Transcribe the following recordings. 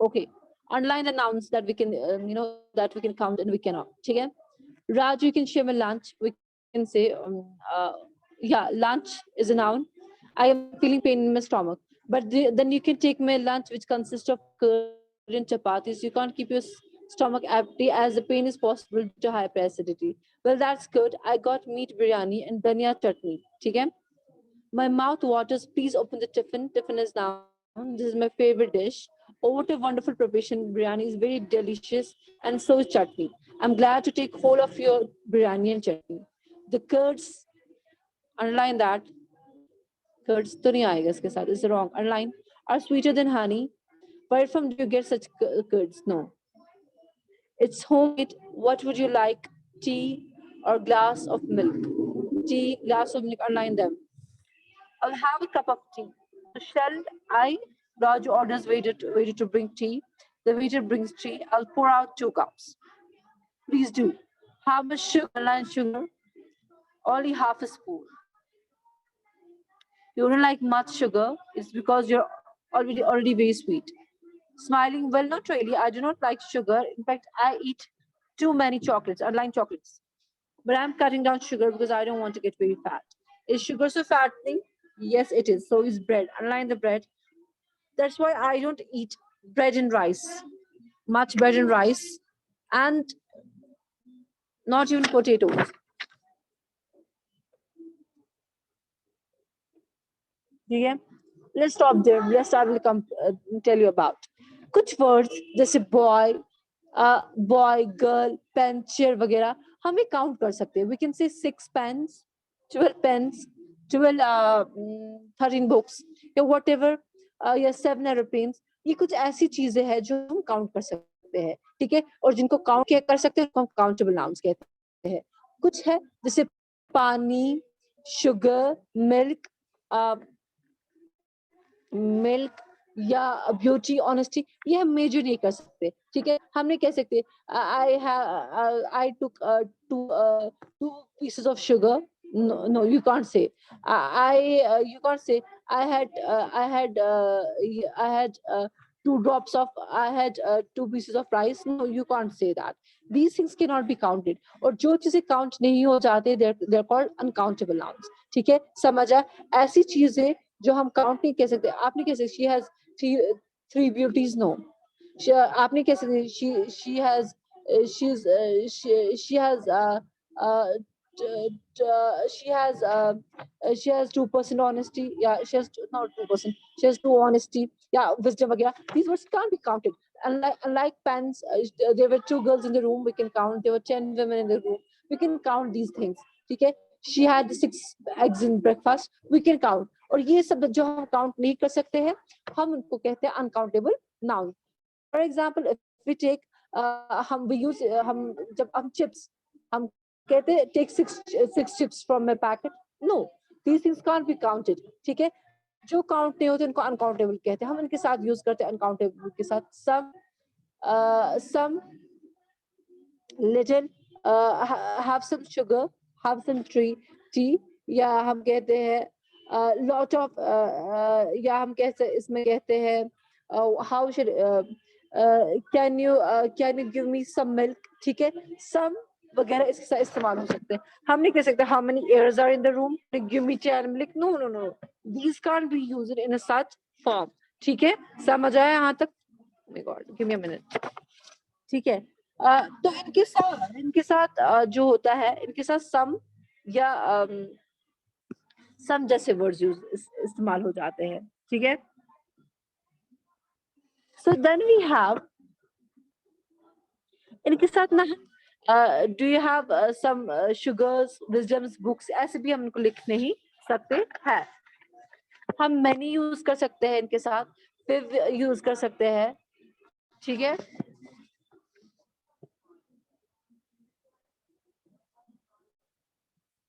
Okay, underline the nouns that we can, that we can count and we cannot. Okay. Raj, you can share my lunch. We can say, yeah, lunch is a noun. I am feeling pain in my stomach. But then you can take my lunch, which consists of curd and chapatis. You can't keep your stomach empty, as the pain is possible due to hyperacidity. Well, that's good. I got meat biryani and dhania chutney. Okay? My mouth waters. Please open the tiffin. Tiffin is noun. This is my favorite dish. Oh, what a wonderful preparation. Biryani is very delicious, and so is chutney. I'm glad to take whole of your biryani and chutney. The curds, underline that. Curds to nahi aayega iske saath. Is wrong. Underline. Are sweeter than honey. Where from do you get such curds? No. It's homemade. What would you like? Tea or glass of milk? Tea, glass of milk. Underline them. I'll have a cup of tea. Shall I? Raju orders waiter to bring tea. The waiter brings tea. I'll pour out 2 cups. Please do. How much sugar? Underline sugar. Only half a spoon. You don't like much sugar. It's because you're already very sweet. Smiling. Well, not really. I do not like sugar. In fact, I eat too many chocolates. Underline chocolates. But I'm cutting down sugar because I don't want to get very fat. Is sugar so fattening? Yes, it is. So is bread. Underline the bread. That's why I don't eat bread and rice, much bread and rice, and not even potatoes. Okay? Let's stop there. Let's I will come tell you about कुछ words जैसे boy, boy, girl, pen, chair वगैरह हम ये count कर सकते हैं. We can say 6 pens, 12 pens, 13 books, या whatever, या 7 aeroplanes. ये कुछ ऐसी चीजें हैं जो हम काउंट कर सकते हैं. ठीक है. और जिनको काउंट कर सकते हैं उनको हम काउंटेबल नाउन्स कहते हैं. कुछ है जैसे पानी, sugar, milk, मिल्क, या ब्यूटी, ऑनेस्टी, ये हम मेजर नहीं कर सकते. ठीक है. हम नहीं कह सकते आई टुक to pieces of sugar. No, no, you can't say. You can't say I had 2 drops of I had 2 pieces of rice. No, you can't say that. These things cannot be counted. और जो चीजें count नहीं हो जाते, they're called uncountable nouns. ठीक है. समझा. ऐसी चीजें जो हम काउंट नहीं कह सकते. आप नहीं कह सकते she has three beauties. No. आप नहीं कह सकते she has she has she has 2% honesty. Yeah, she has not 2%. She has 2 honesty. Yeah, wisdom वगैरह. These words can't be counted. Unlike pens, there were 2 girls in the room. We can count. There were 10 women in the room. We can count these things. ठीक है. She had 6 eggs in breakfast. We can count. और ये सब जो हम count नहीं कर सकते हैं, हम उनको कहते हैं uncountable noun. For example if we take हम वी यूज हम जब हम चिप्स हम कहते हैं take 6 chips from my packet. No, these things can't be counted. ठीक है. जो काउंट नहीं होते उनको अनकाउंटेबल कहते हैं. हम इनके साथ यूज करते हैं अनकाउंटेबल के साथ some little, have some sugar, have some tea, या हम कहते हैं lot of, या हम कहते हैं इसमें कहते हैं how should can you give me some milk. ठीक है. some वगैरह इसके साथ इस्तेमाल हो सकते हैं. हम नहीं कह सकते how many airs are in the room, give me tea and milk. No, no, no, these can't be used in a such form. ठीक है. समझ आया यहाँ तक? Oh my god, give me a minute. ठीक है. तो इनके साथ जो होता है इनके साथ सम या सम जैसे वर्ड्स इस्तेमाल हो जाते हैं. ठीक है. सो देन वी हैव इनके साथ ना do you have some sugars, wisdoms, books, ऐसे भी हम इनको लिख नहीं सकते हैं. हम मैनी यूज कर सकते हैं इनके साथ, फिर यूज कर सकते हैं. ठीक है.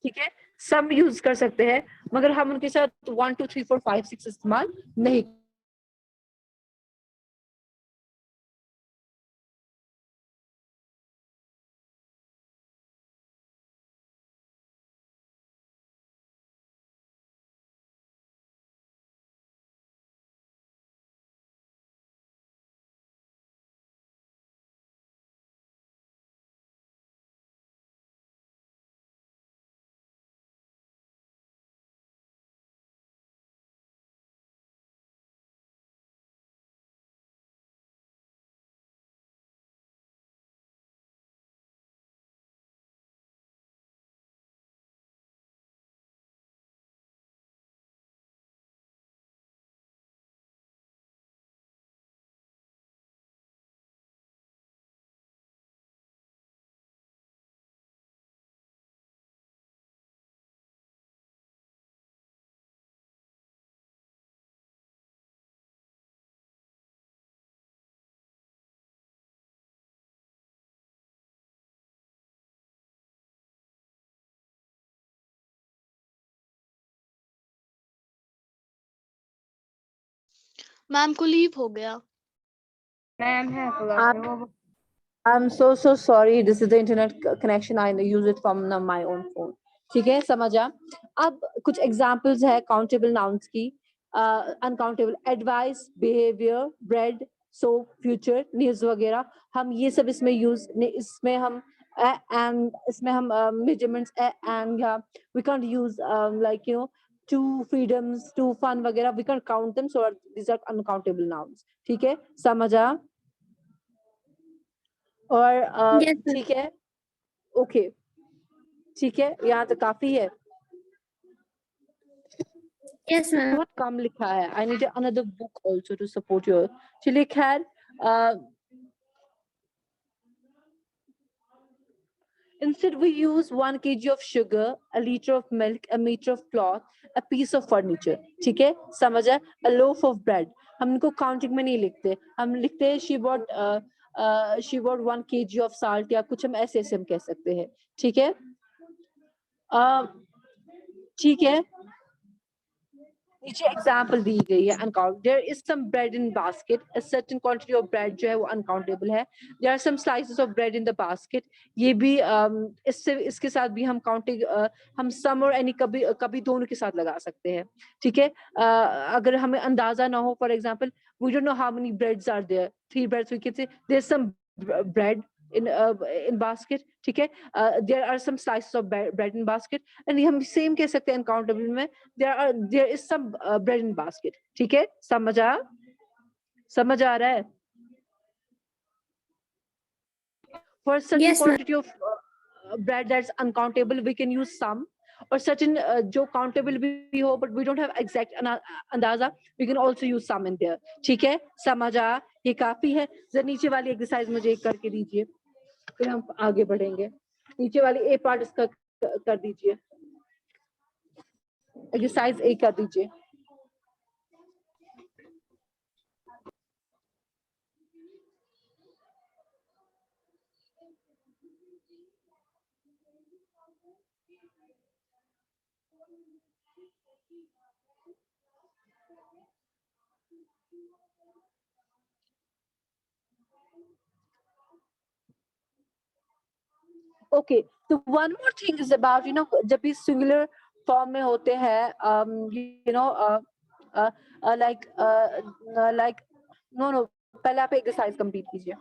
ठीक है. सम यूज कर सकते हैं मगर हम उनके साथ 1 2 3 4 5 6 इस्तेमाल नहीं मैम को लीव हो गया। मैम है क्लास में वो। I'm so sorry. This is the internet connection. I use it from my own phone. ठीक है, समझा? अब कुछ examples है countable nouns की. Uncountable advice, behavior, bread, soap, future, news वगैरह. हम ये सब इसमें इसमें हम and इसमें हम measurements and yeah, we can't use like two freedoms, two fun वगैरह. We can't count them, so these are uncountable nouns. ठीक है, समझा? और Yes, sir. ठीक है, ओके, ठीक है, यहाँ तो काफी है. Yes, ma'am. बहुत कम लिखा है. I need another book also to support your. चलिए खैर, instead we use 1 kg of sugar, a liter of milk, a meter of cloth, a piece of furniture. ठीक है, समझ है? A loaf of bread. हम इनको काउंटिंग में नहीं लिखते, हम लिखते हैं she bought 1 kg of salt, या कुछ हम ऐसे हम कह सकते हैं. ठीक है, ठीक है. नीचे एग्जाम्पल दी गई है. Uncount, there is some bread in basket, a certain quantity of bread जो है वो अनकाउंटेबल है. There are some slices of bread in the basket. ये भी इसके साथ भी हम काउंटिंग, हम सम और एनी कभी कभी दोनों के साथ लगा सकते हैं. ठीक है, अगर हमें अंदाजा ना हो, for example we don't know how many breads are there, 3 breads, we can say there is some bread in basket. ठीक है, there are some slices of bread in basket. and हम सेम कह सकते हैं uncountable में, there is some bread in basket. ठीक है, समझ आ रहा है? For a certain Yes, ma'am. quantity of bread that's uncountable, we can use some. और certain जो countable भी हो, but we don't have exact अंदाजा, we can also use some in there. ठीक है, समझ आ? ये काफी है. जरा नीचे वाली एक्सरसाइज मुझे एक करके दीजिए, फिर हम आगे बढ़ेंगे. नीचे वाली ए पार्ट इसका कर दीजिए, एक्सरसाइज ए कर दीजिए. ओके, तो one more thing is about जब भी सिंगुलर फॉर्म में होते हैं, लाइक नो पहले आप एक्सरसाइज कंप्लीट कीजिए.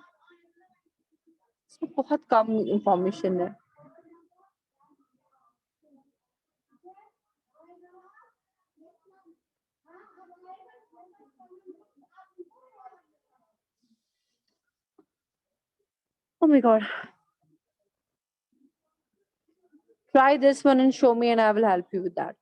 इसमें बहुत कम इंफॉर्मेशन है. Oh my god. Try this one and show me and I will help you with that.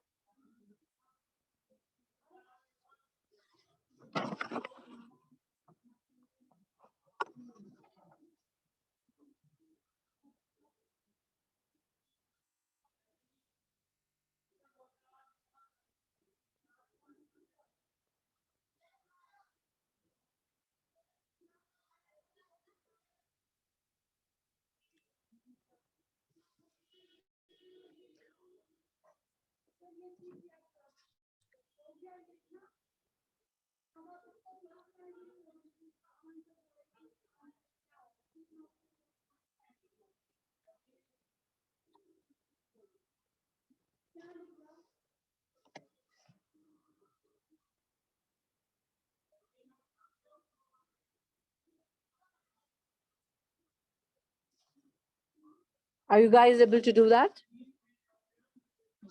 Are you guys able to do that?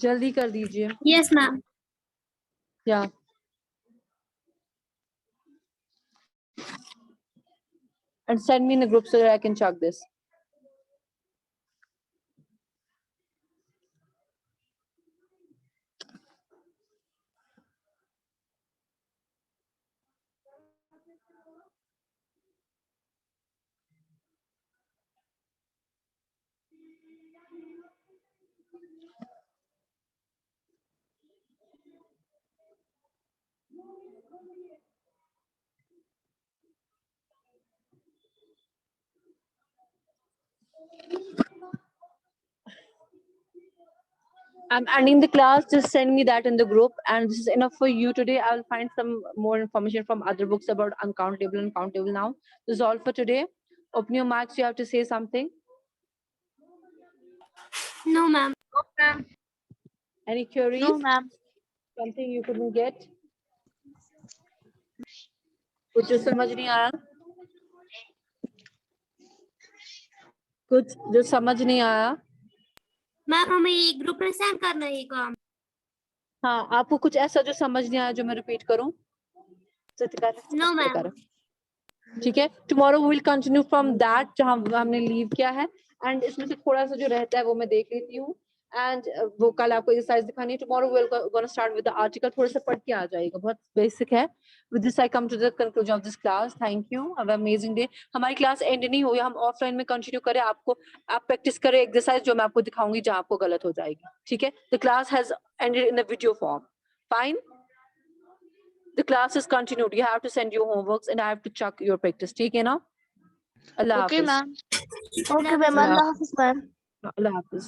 जल्दी कर दीजिए. Yes, ma'am. Yeah. And send me in the group so that I can check this. I'm ending the class. Just send me that in the group, and this is enough for you today. I'll find some more information from other books about uncountable and countable now. This is all for today. Open your mics. You have to say something. No, ma'am. Any queries? No, ma'am. Something you couldn't get? कुछ जो समझ नहीं आया? कुछ जो समझ नहीं आया? मैम हमें एक ग्रुप में सेंड करना है ये काम. हाँ, आपको कुछ ऐसा जो समझ नहीं आया जो मैं रिपीट करूं? No, ma'am. ठीक है, tomorrow will continue from that जहां हमने लीव किया है, एंड इसमें से थोड़ा सा जो रहता है वो मैं देख लेती हूँ, एंड वो कल आपको एक्सरसाइज दिखानी है. Tomorrow will gonna start with the article. थोड़ा सा पढ़ के आ जाएगा, बहुत बेसिक है. With this I come to the conclusion of this class. Thank you, have a amazing day. हमारी क्लास एंड नहीं हुई, हम ऑफलाइन में कंटिन्यू करें. आपको आप प्रैक्टिस करें एक्सरसाइज जो मैं आपको दिखाऊंगी जहां आपको गलत हो जाएगी. ठीक है, the class has ended in the video form. Fine. The class is continued. You have to send your homeworks and I have to check your practice. ठीक है ना? Allah Okay, Hafiz. ma'am. Okay, ma'am. Allah Hafiz, ma'am. Allah Hafiz.